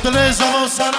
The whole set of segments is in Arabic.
دل زمان سر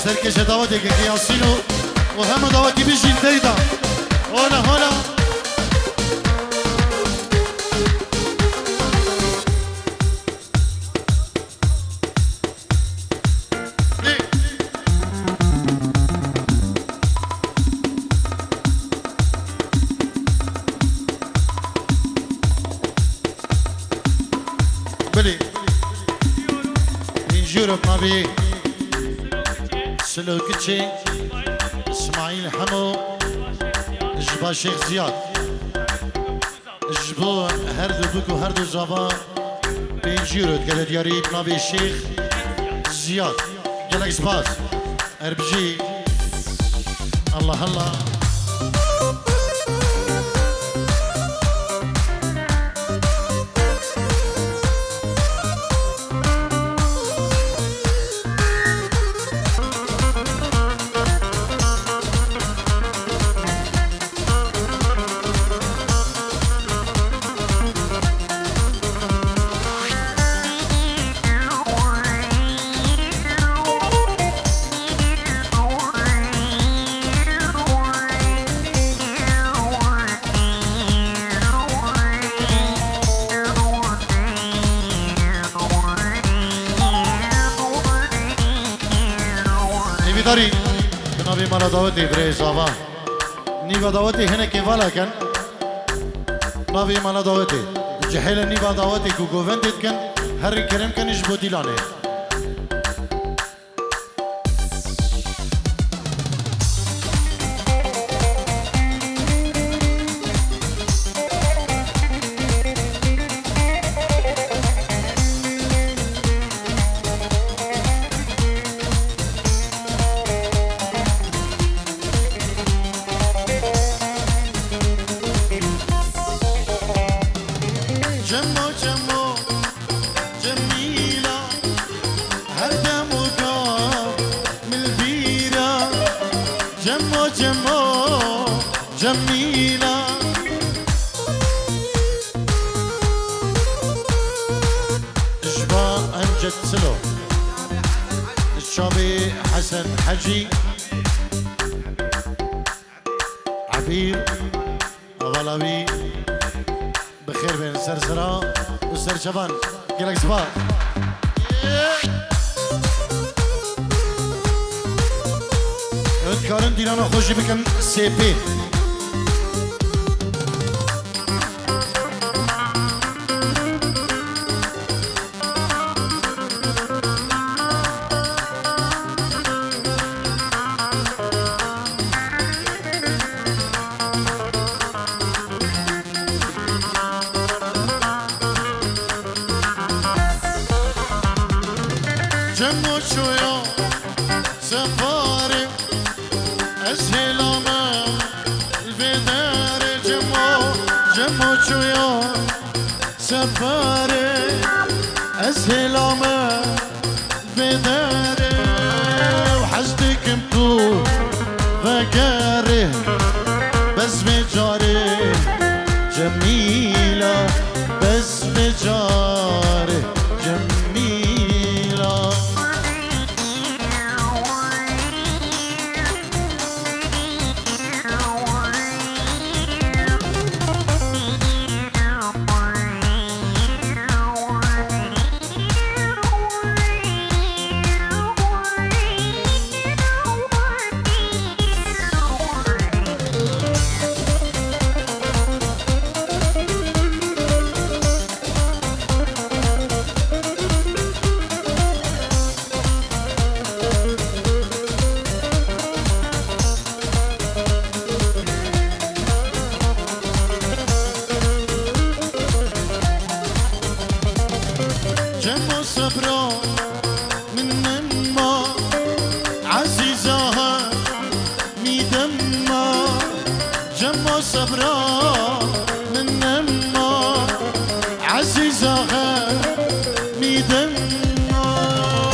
سرکش دعوتی که یاسینو و همه دعوتی بیشین دیدا هلا هلا بلی اینجور مابی سلوكتشي اسماعيل حمو جبا شيخ زياد جبو هردو بكو هردو زبا بينجيرو قال دياري نبي الشيخ زياد قال لك سباس اربجي الله الله داری جنابی مالا دعوتی برای زابا نیوا دعوتی هنه که والا کن نابی مالا دعوتی جحیل نیوا دعوتی که گووندید کن هر کرم کنیش بو دیلانه جميلة إجباء أنجد سلو الشابي حسن حجي عبير أغلبي بخير بين سرسرة والسرشبان كيلك سبا اتكارن دينانا خوشي بكن سيبين جمو شويا سفاري أسهلما البدار جمو شويا سفاري أسهلما البدار وحشتك مكو فكاره بس بجاري جميلة بس بجاري جميلة جمع صبرا من نما عزيزها ميدما جمع صبرا من نما عزيزها ميدما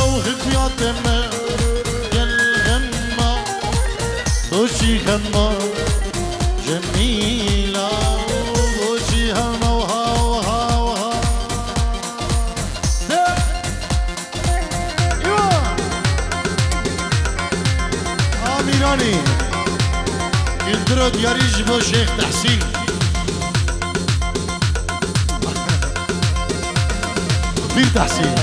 وهفيات ما يلغما وشي غما جميلة وشي هما وها وها وها آميراني يندرو دياري جبو شيخ تحسين بير تحسين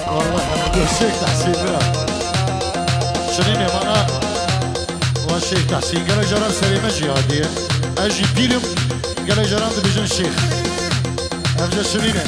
والله أنا الشيخ تحسين شريني مانا والشيخ تحسين قال جرام سليمة جهادية أجي بيرم قال جرام بيجن الشيخ أفجأ شريني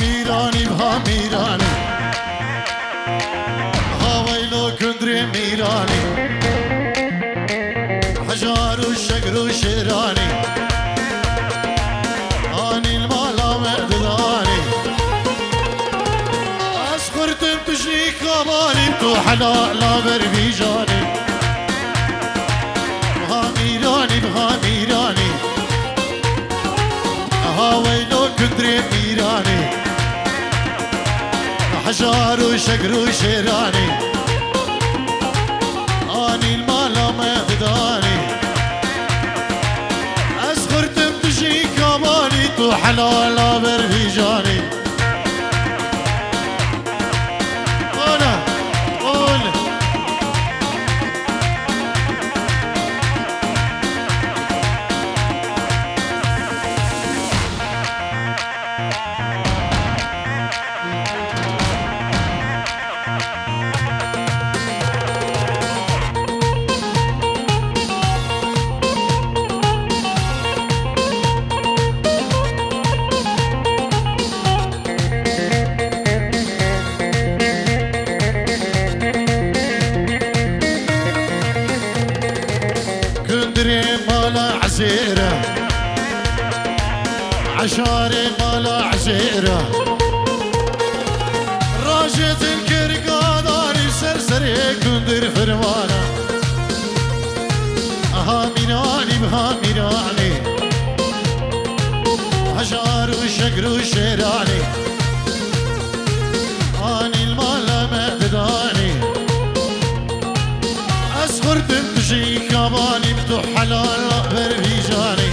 ميراني بها ميراني هاويلو كندري ميراني حجار وشقر وشيراني اني المالا مقدراني اسخرت بتجري كماني بتو حلالا بربيجاني بها ميراني بها ميراني هاويلو كندري ميراني حجار وشقر وشيراني اني المالا مقداني اسخرت بتجي كماني تو حلالا بربيجاني انا قول عزيرة عشاري مالا عزيرة راجت الكرقاداني سرسري كندر فرمانا هاميراني بهاميراني عشار وشقر وشيراني اني المالا مقداني اسخر تمشي كماني بتو حلال بربيجاني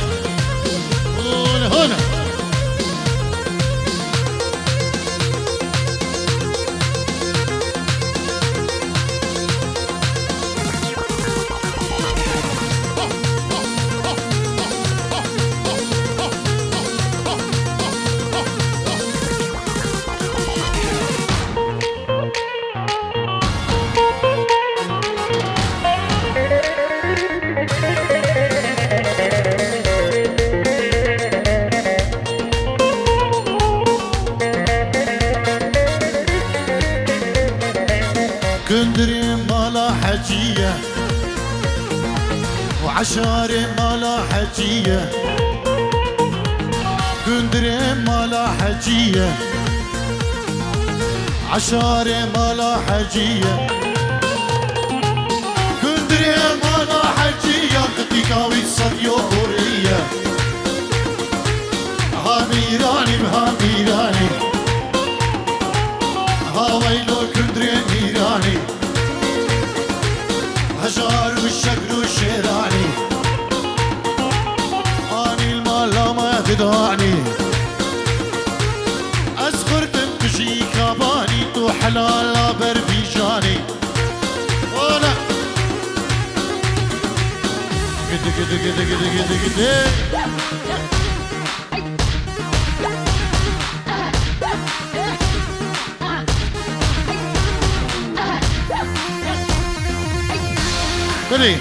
عشاري مالا حجية كندري مالا حجية عشاري مالا حجية كندري مالا حجية تتكاوي صديو هورية ها ميراني بها ميراني ها ويلو كندري ميراني هجار والشكر والشيراني اني المالا ما تدعني أسخر تمشي كاباني تو حلالا بربيجاني ولا قد قد قد قد قد قد بلي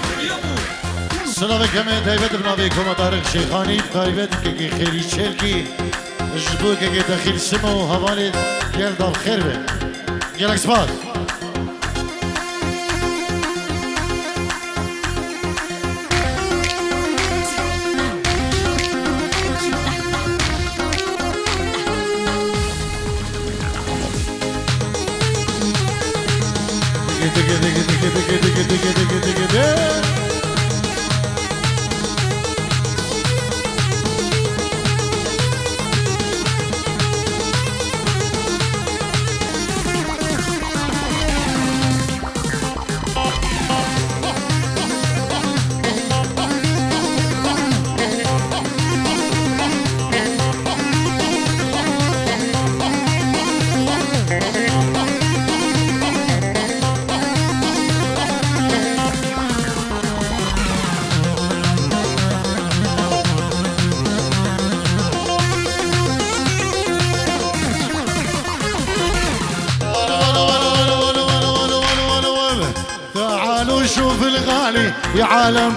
سلام كمان تايبت بنابي كوما طارق شيخاني تايبت كي خيري شيلكي جبوك كي داخل سمو هوالي قال داب خير به قالك سباس شوف الغالي يا عالم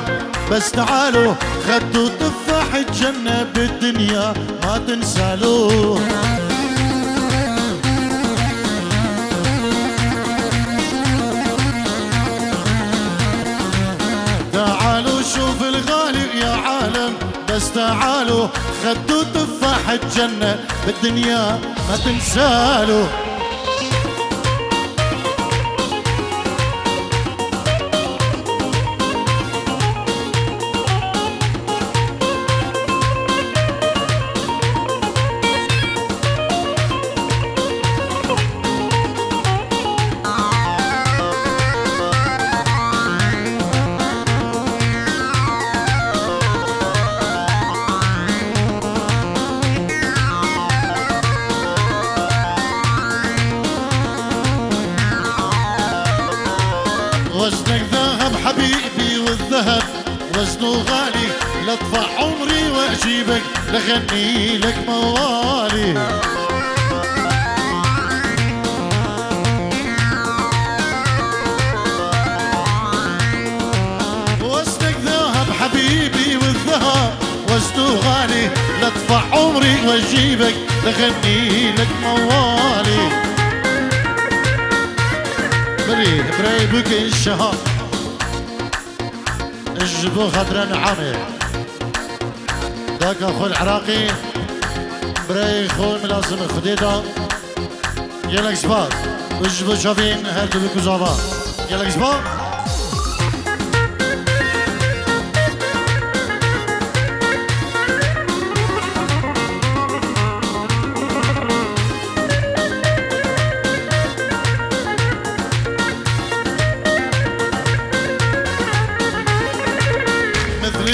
بس تعالوا خدوا تفاح الجنة بالدنيا ما تنسالوا تعالوا شوف الغالي يا عالم بس تعالوا خدوا تفاح الجنة بالدنيا ما تنسالوا وزنك ذهب حبيبي والذهب وزنه غالي لادفع عمري واجيبك لغني لك موالي وزنك ذهب حبيبي والذهب وزنه غالي لادفع عمري واجيبك لغني لك موالي براي بكي الشهر اجبو خضرا نعمي داك اخو العراقي براي خو ملازم خديدا يلك سباس اجبو شافين هاتو بكو زابا يلك سباس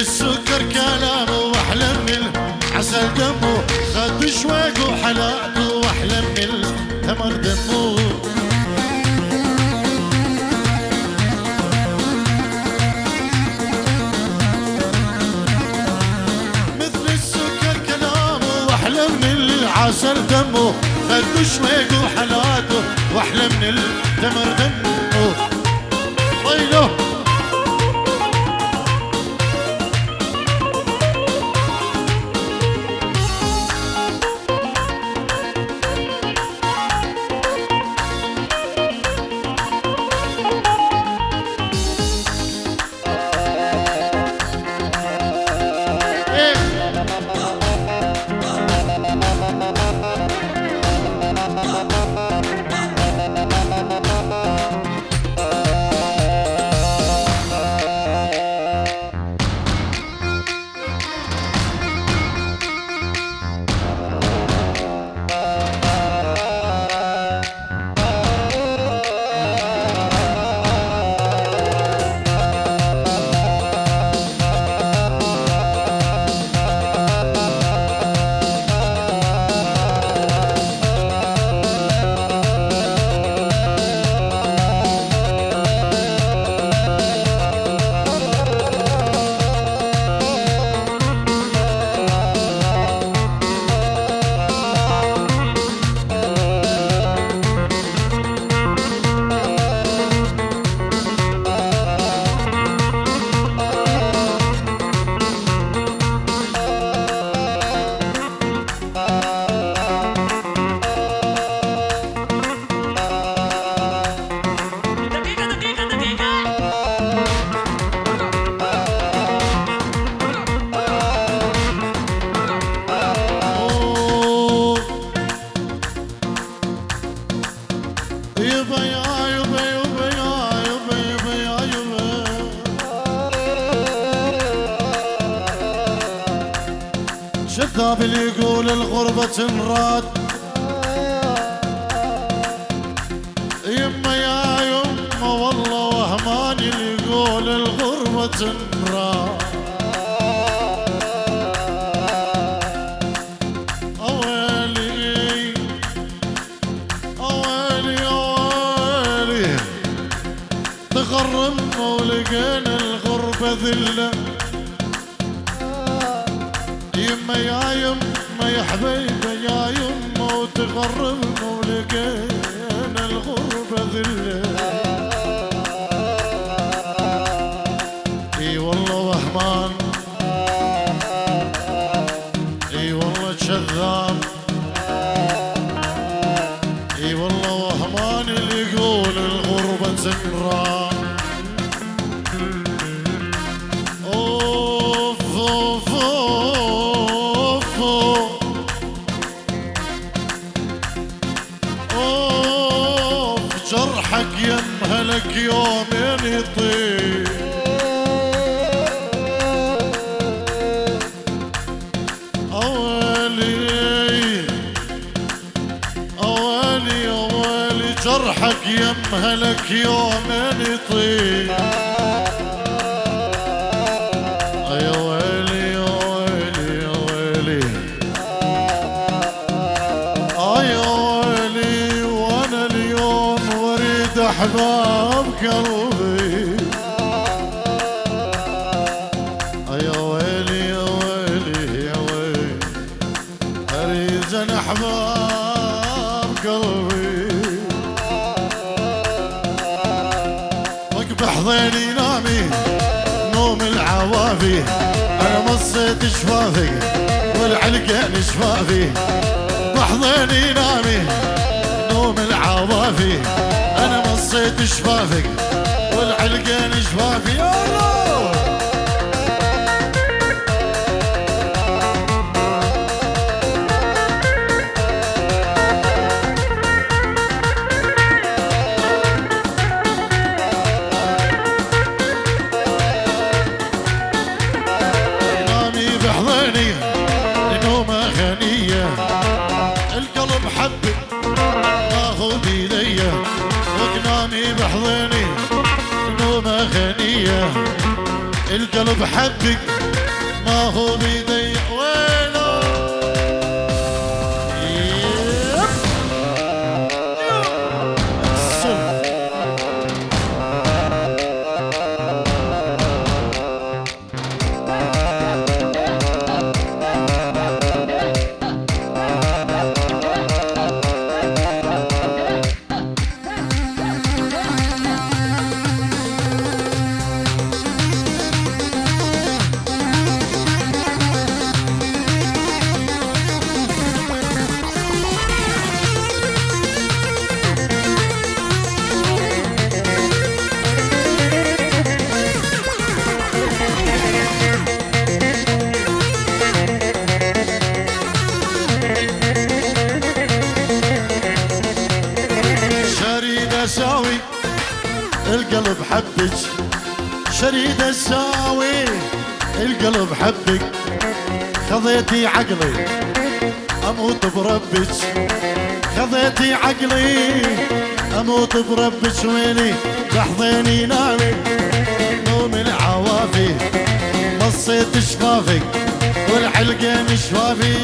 السكر كلامه واحلى من العسل دمه خد شواق وحلاته واحلى من التمر دمه مثل السكر كلامه واحلى من العسل دمه خد شواق وحلاته واحلى من التمر دمه ويله شذاب اللي يقول الغربة تنراد يما يا يما والله وهمان اللي يقول الغربة تنراد أويلي أويلي أويلي تغرمنا ولقينا الغربة ذلة يما يا يما يا حبيبة يا يما وتغربنا ولقينا الغربة ذلة اي والله وهمان اي والله كذاب اي والله وهمان اللي يقول الغربة تنرى اوف اوف اوف اوف جرحك يمهلك يومين يطير جرحك يمهلك يومين يطير يا ويلي يا ويلي يا ويلي يا ويلي وانا اليوم وريد احباب قلبي يا ويلي يا ويلي يا ويلي اريد احباب قلبي بحضيني نامي نوم العوافي انا مصيت شفافي والعلقان شفافي بحضيني نامي نوم العوافي انا مصيت شفافي والعلقان شفافي يا الله القلب حبك ما هو بيديا وقنامي بحضني نومة غنية القلب حبك ما هو بيديا وينه اساوي القلب حبك شريد اساوي القلب حبك خذيتي عقلي اموت بربك خذيتي عقلي اموت بربك ويلي تحضيني نامي نوم العوافي مصيت شفافك والحلقين شفافي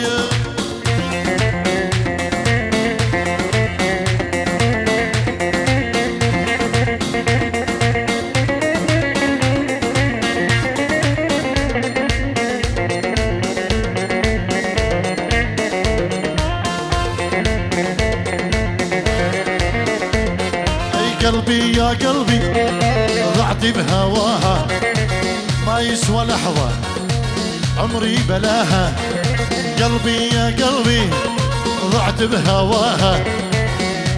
قلبي يا قلبي ضعت بهواها ما يسوى لحظة عمري بلاها قلبي يا قلبي ضعت بهواها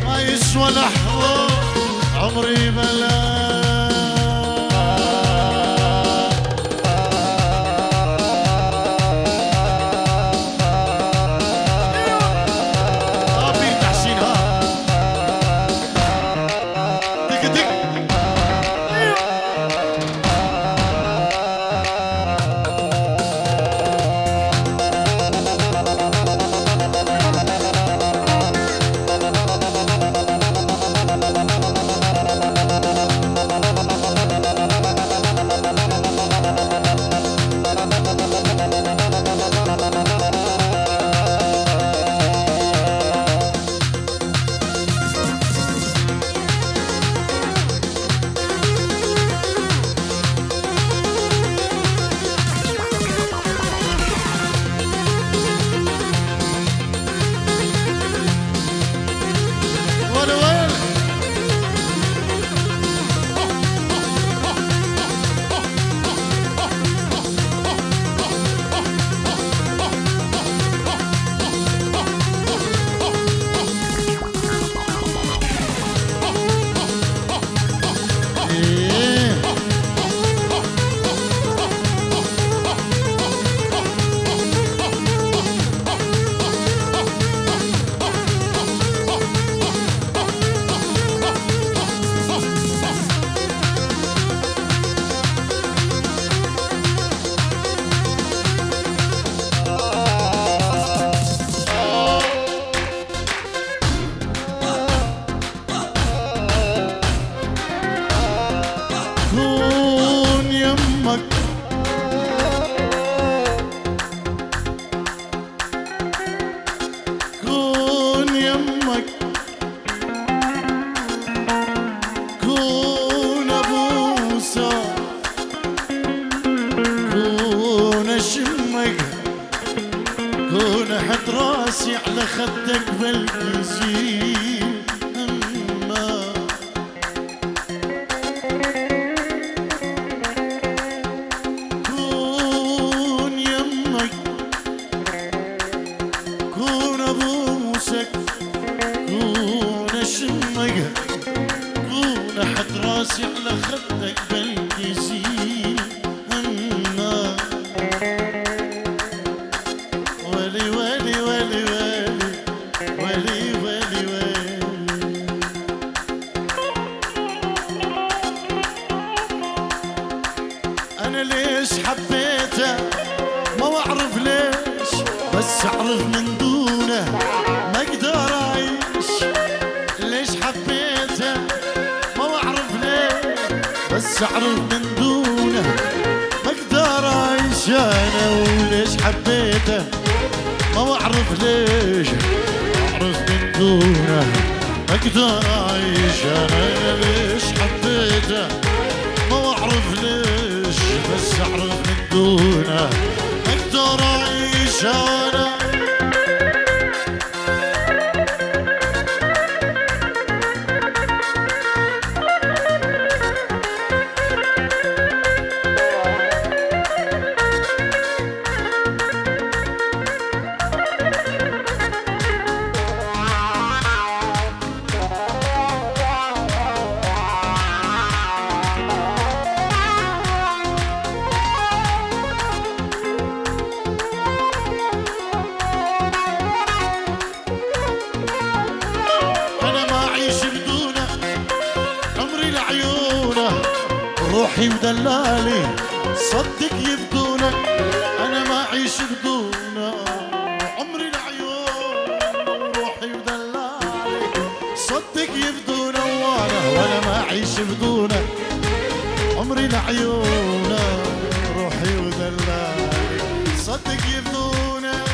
ما يسوى لحظة عمري بلاها كون احط راسي على خدك بالكزين اما كون يمك كون ابوسك كون اشمك كون احط راسي على خدك بالكزين اما ولي ولي ولي ولي ولي ولي ولي أنا ليش حبيته ما أعرف ليش بس أعرف من دونه ما أقدر أعيش ليش حبيته ما أعرف ليش بس أعرف من دونه ما أقدر أعيش أنا وليش حبيته ما أعرف ليش أعرف من دونه ما أقدر أعيش أنا ليش حبيته ما أعرف ليش بس أعرف من دونه ما أقدر أعيش أنا روحي ودلالي صدق يبدونه انا ما اعيش بدونه عمري العيون روحي ودلالي صدق يبدونه وانا ما اعيش بدونه عمري العيون روحي ودلالي صدق يبدونه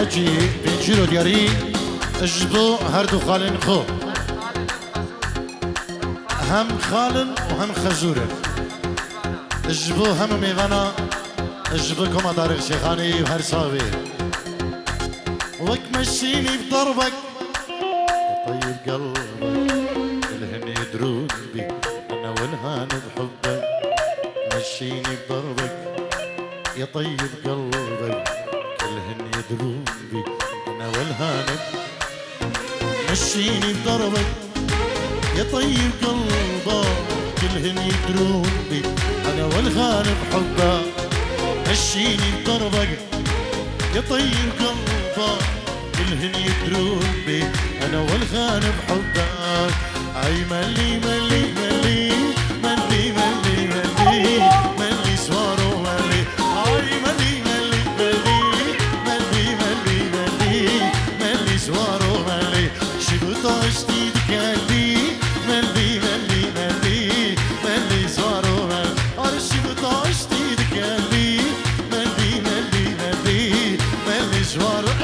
حجي بنجيرو دياري اجبو هردو خالن خو هم خالن وهم خزورن اجبو هم ميغانا اجبو كما دارق شيخاني وهر صاوي وك مشيني بضربك طيب قلبك الهن يدرون بي انا والهان بحبك مشيني بضربك يا طيب قلبك الهن يدرون بي انا والهانب مشيني بضربك يا طيب قلبك كلهن يدرون بي انا والهانب حبك مشيني بضربك يا طيب قلبك كلهن يدرون بي انا والهانب حبك اي ملي ملي ملي ملي ملي ملي ملي سوارو ملي اي ملي زوارو ملي شبطاش تيدك قلبي ملي ملي ملي ملي زوارو ملي شبطاش تيدك قلبي ملي ملي ملي ملي زوارو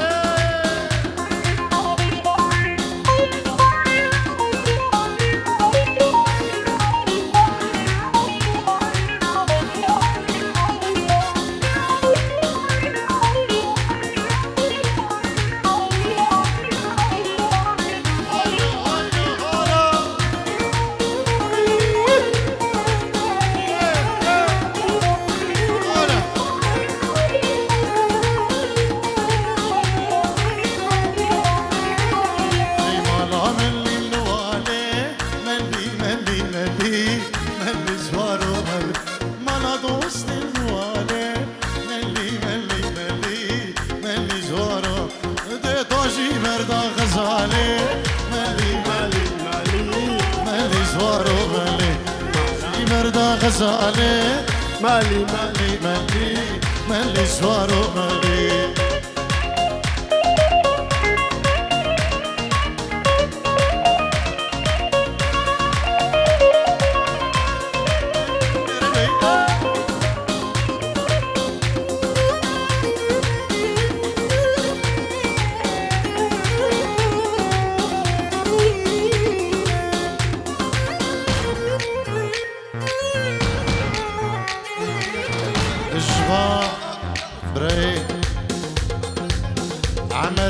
والي مالي مالي مالي زوارو مالي مردا غزالي مالي مالي مالي مالي زوارو مالي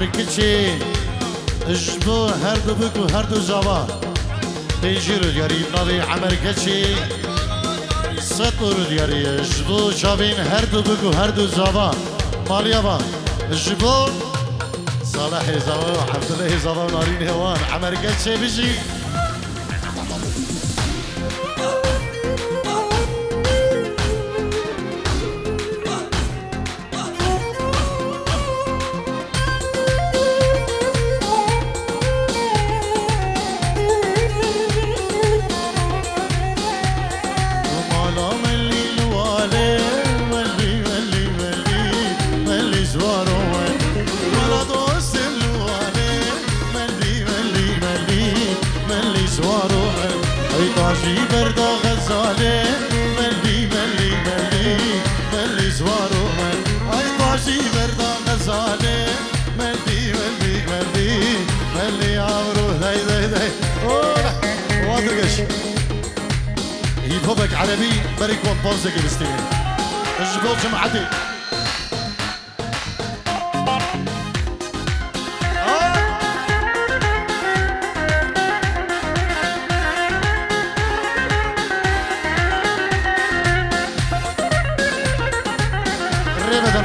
مرکچی اجبو هر دو بکو هر دو جوا تیجی رو دیاری ناوی عمرکچی ست رو دیاری اجبو چاوین هر دو بکو هر دو جوا مالیا با اجبو صالح زوا و عبدالله زوا و نارین هوان عمرکچی بجی طاجي بردا غزالي ملي ملي ملي ملي زوارو اي طاجي بردا غزالي ملي ملي ملي ملي عمرو ذي ذي ذي واضرقش هيب هوبك عربي بريك ومبوزك بستيني الجبال جمعتي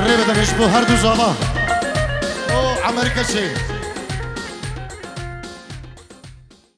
ريبدا يشبه هردو زابا او عمركشي